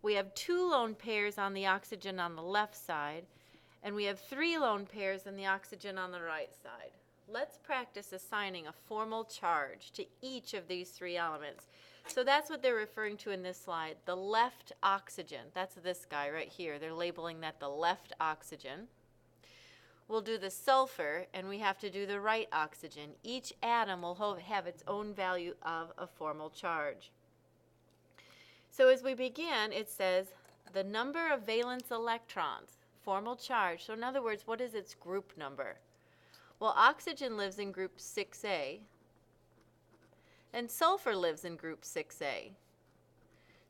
We have 2 lone pairs on the oxygen on the left side, and we have 3 lone pairs on the oxygen on the right side. Let's practice assigning a formal charge to each of these 3 elements. So that's what they're referring to in this slide, the left oxygen. That's this guy right here. They're labeling that the left oxygen. We'll do the sulfur, and we have to do the right oxygen. Each atom will have its own value of a formal charge. So as we begin, it says the number of valence electrons, formal charge. So in other words, what is its group number? Well, oxygen lives in group 6A, and sulfur lives in group 6A.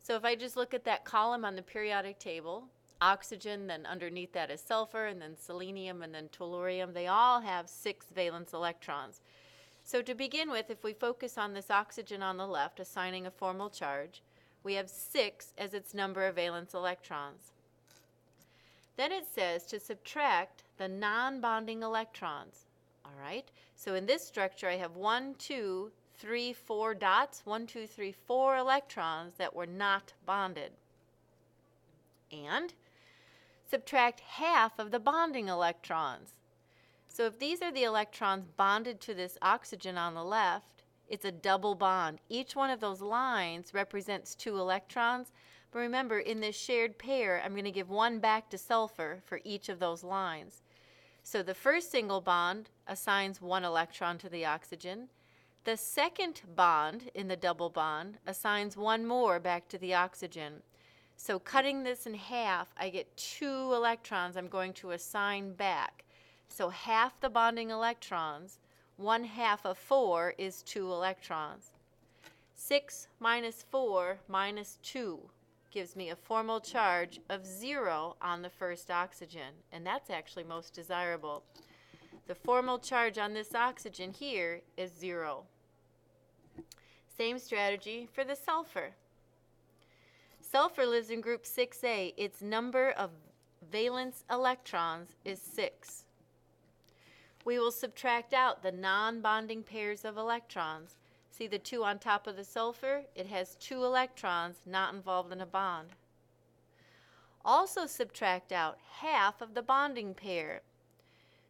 So if I just look at that column on the periodic table, oxygen, then underneath that is sulfur, and then selenium, and then tellurium, they all have 6 valence electrons. So to begin with, if we focus on this oxygen on the left, assigning a formal charge, we have 6 as its number of valence electrons. Then it says to subtract the non-bonding electrons. All right, so in this structure I have 1, 2, 3, 4 dots, 1, 2, 3, 4 electrons that were not bonded. And subtract half of the bonding electrons. So if these are the electrons bonded to this oxygen on the left, it's a double bond. Each one of those lines represents 2 electrons. But remember, in this shared pair, I'm going to give 1 back to sulfur for each of those lines. So the first single bond assigns 1 electron to the oxygen. The second bond in the double bond assigns 1 more back to the oxygen. So cutting this in half, I get 2 electrons I'm going to assign back. So half the bonding electrons, 1/2 of 4 is 2 electrons. 6 minus 4 minus 2 gives me a formal charge of 0 on the first oxygen, and that's actually most desirable. The formal charge on this oxygen here is 0. Same strategy for the sulfur. Sulfur lives in group 6A. Its number of valence electrons is 6. We will subtract out the non-bonding pairs of electrons. See the 2 on top of the sulfur? It has 2 electrons not involved in a bond. Also subtract out half of the bonding pair.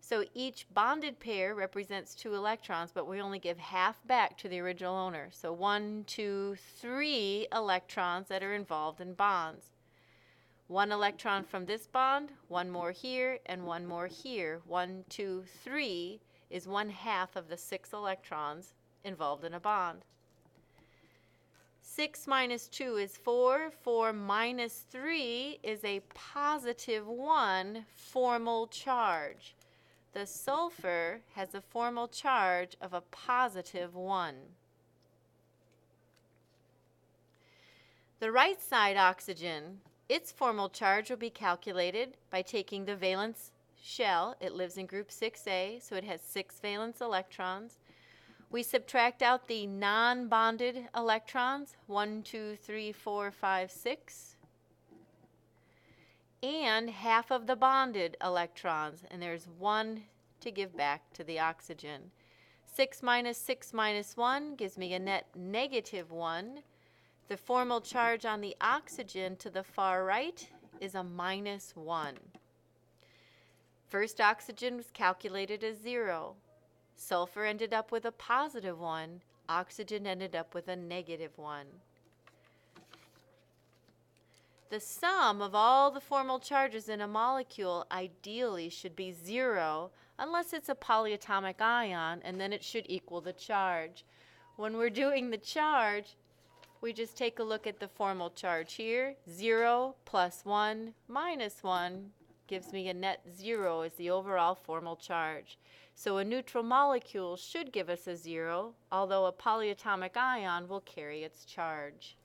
So each bonded pair represents 2 electrons, but we only give half back to the original owner. So 1, 2, 3 electrons that are involved in bonds. 1 electron from this bond, 1 more here, and 1 more here. 1, 2, 3 is 1/2 of the 6 electrons involved in a bond. 6 minus 2 is 4. 4 minus 3 is a positive 1 formal charge. The sulfur has a formal charge of a positive 1. The right side oxygen, its formal charge will be calculated by taking the valence shell. It lives in group 6A, so it has 6 valence electrons. We subtract out the non-bonded electrons, 1, 2, 3, 4, 5, 6, and half of the bonded electrons, and there's 1 to give back to the oxygen. 6 minus 1 gives me a net negative 1. The formal charge on the oxygen to the far right is a minus 1. First oxygen was calculated as 0. Sulfur ended up with a positive 1. Oxygen ended up with a negative 1. The sum of all the formal charges in a molecule ideally should be 0 unless it's a polyatomic ion, and then it should equal the charge. When we're doing the charge, we just take a look at the formal charge here. 0 plus 1 minus 1 gives me a net 0 as the overall formal charge. So a neutral molecule should give us a 0, although a polyatomic ion will carry its charge.